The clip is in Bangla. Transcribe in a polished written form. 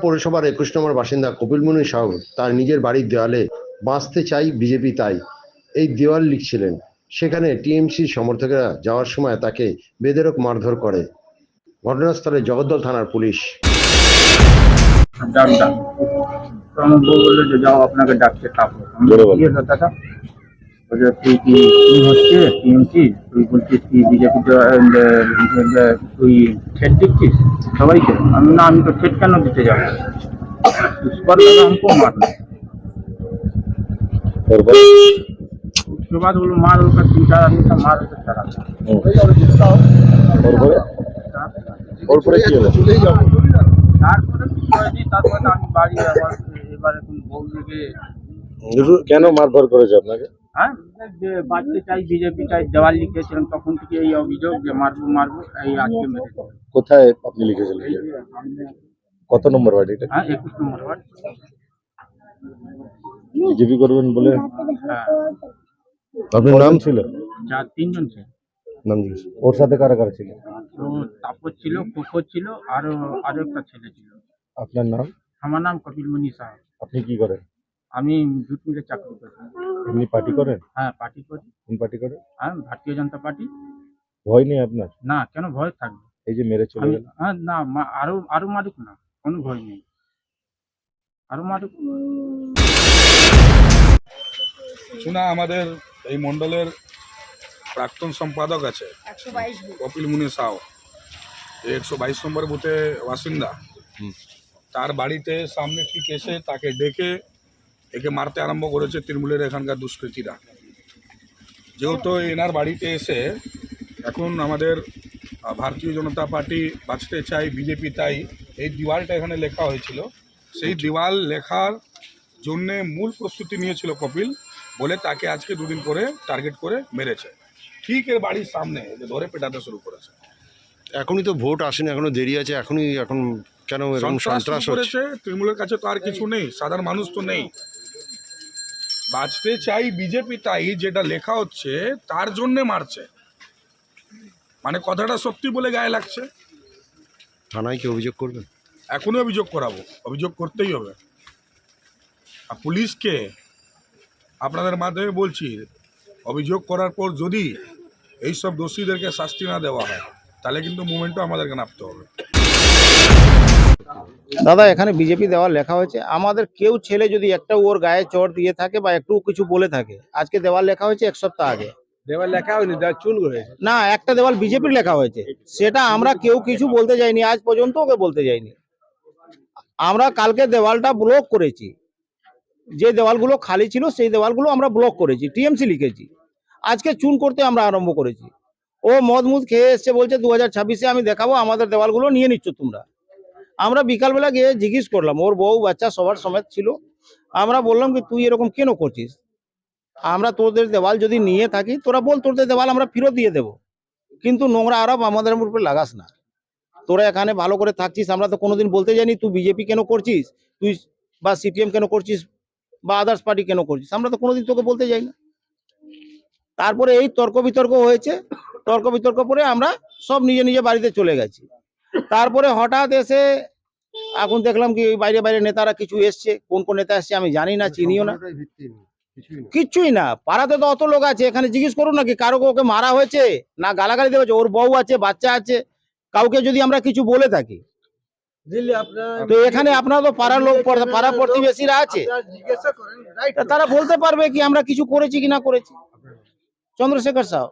পৌরসভার 21 নম্বর বাসিন্দা কপিলমুনি সাহু তার নিজের বাড়ির দেওয়ালে বাঁচতে চাই বিজেপি তাই এই দেওয়াল লিখছিলেন। সেখানে টিএমসির সমর্থকেরা যাওয়ার সময় তাকে বেধড়ক মারধর করে। ঘটনাস্থলে জগদ্দল থানার পুলিশ। তো আমার বউ বললো যে যাও আপনাকে ডাকছে কাপড় দাদা তুই কি হচ্ছে টিএমসি, তুই বলছিস কি বিজেপি, তুই ঠেট দিচ্ছিস সবাইকে। আমি না, আমি তো ঠেট কেন দিতে যাবো, দাদা हमको मारना। उसके बाद वो मार का 3-4 आदमी का मार के चला তারপরে আমি বাড়ি আবার এবার এখন বউ দিকে। কেন মারধর করেছে আপনাকে? হ্যাঁ, যে বাড়তে চাই বিজেপি চাই দেওয়াল লিখেছিলাম, তখন থেকে এই অভিযোগ যে মারবো এই আজকে মেরেছে। কোথায় আপনি লিখেছিলেন? কত নম্বর ওয়ার্ড এটা? হ্যাঁ, 21 নম্বর ওয়ার্ড। বিজেপি করবেন বলে? হ্যাঁ। আপনার নাম ছিল? 3 জন ছিল। নাম জিজ্ঞেস। ওর সাথে কারা কারা ছিল? তো তাপস ছিল, কুকুর ছিল, আরো একটা ছেলে ছিল। আপনার নাম? আমার নাম কপিলমুনি সাহা। আপনি কি করেন? আমি জুট মিলে চাকরি করি। এমনি পার্টি করেন? হ্যাঁ, পার্টি করি। কোন পার্টি করেন? হ্যাঁ, ভারতীয় জনতা পার্টি। ভয় নেই আপনার? না, কেন ভয় থাকবে? এই যে মেরে চলে গেল। হ্যাঁ, না, আরো মারুক না, কোনো ভয় নেই, আরো মারুক। শোনা আমাদের এই মন্ডলের প্রাক্তন সম্পাদক আছে কপিলমুনি সাউ, 122 নম্বর বুথে বাসিন্দা। তার বাড়িতে সামনে ঠিক এসে তাকে ডেকে একে মারতে আরম্ভ করেছে তৃণমূলের এখানকার দুষ্কৃতীরা। যেহেতু এনার বাড়িতে এসে এখন আমাদের ভারতীয় জনতা পার্টি বাঁচতে চাই বিজেপি তাই এই দেওয়ালটা এখানে লেখা হয়েছিল, সেই দেওয়াল লেখার জন্যে মূল প্রস্তুতি নিয়েছিল কপিল, বলে তাকে আজকে 2 দিন করে টার্গেট করে মেরেছে। ঠিক এর বাড়ির সামনে ধরে পেটাতে শুরু করেছে। এখনই তো ভোট আসেনি, এখনো দেরি আছে, এখন কেন এরকম সন্ত্রাস করেছে? তৃণমূলের কাছে তো আর কিছু নেই, সাধারণ মানুষ তো নেই। বাঁচতে চাই বিজেপি তাই যেটা লেখা হচ্ছে তার জন্যে মারছে, মানে কথাটা সত্যি বলে গায়ে লাগছে। থানায় কি অভিযোগ করবেন? এখনই অভিযোগ করাবো, অভিযোগ করতেই হবে। আর পুলিশকে আপনাদের মাধ্যমে বলছি, অভিযোগ করার পর যদি এইসব দোষীদেরকে শাস্তি না দেওয়া হয় তাহলে কিন্তু মুভমেন্টও আমাদেরকে নামতে হবে। দাদা, এখানে বিজেপি দেওয়াল লেখা হয়েছে, আমাদের কেউ ছেলে যদি একটা ওর গায়ে চড় দিয়ে থাকে বা একটু কিছু বলে থাকে, আজকে দেওয়াল লেখা হয়েছে 1 সপ্তাহ আগে। দেওয়াল লেখা হয়নি, চুন করেছে। না, একটা দেওয়াল বিজেপির লেখা হয়েছে, সেটা আমরা কেউ কিছু বলতে যাইনি, আজ পর্যন্ত ওকে বলতে যাইনি। আমরা কালকে দেওয়ালটা ব্লক করেছি, যে দেওয়ালগুলো খালি ছিল সেই দেওয়ালগুলো আমরা ব্লক করেছি, টিএমসি লিখেছি। আজকে চুন করতে আমরা আরম্ভ করেছি। ও মদ খেয়ে এসছে, বলছে 2026-এ আমি দেখাবো, আমাদের দেওয়ালগুলো নিয়ে নিচ্ছ তোমরা। আমরা বিকালবেলা গিয়ে জিজ্ঞেস করলাম, ওর বউ বাচ্চা সবার সমেত ছিল। আমরা বললাম কি তুই এরকম কেন করছিস, আমরা তোদের দেওয়াল যদি নিয়ে থাকি তোরা বল, তোদের দেওয়াল আমরা ফেরত দিয়ে দেবো, কিন্তু নোংরা আরব আমাদের উপরে লাগাস না। তোরা এখানে ভালো করে থাকছিস, আমরা তো কোনোদিন বলতে যাইনি তুই বিজেপি কেন করছিস, তুই বা সিপিএম কেন করছিস বা আদার্স পার্টি কেন করছিস, আমরা তো কোনোদিন তোকে বলতে যাই না। তারপরে এই তর্ক বিতর্ক হয়েছে, তর্ক বিতর্ক পরে আমরা সব নিজে বাড়িতে চলে গেছি। তারপরে হঠাৎ এসে এখন দেখলাম কি বাইরে বাইরে নেতারা কিছু এসছে, কোন কোন নেতা এসছে আমি জানি না, চিনিও না, কিচ্ছুই না। পাড়াতে তো অত লোক আছে, এখানে জিজ্ঞেস করুন নাকি কারো ওকে মারা হয়েছে না গালাগালি দেওয়া হয়েছে, ওর বউ আছে বাচ্চা আছে, কাউকে যদি আমরা কিছু বলে থাকি তো এখানে আপনারা তো পাড়ার লোক, পাড়া প্রতিবেশীরা আছে, তারা বলতে পারবে কি আমরা কিছু করেছি কি না করেছি। চন্দ্রশেখর সাউ।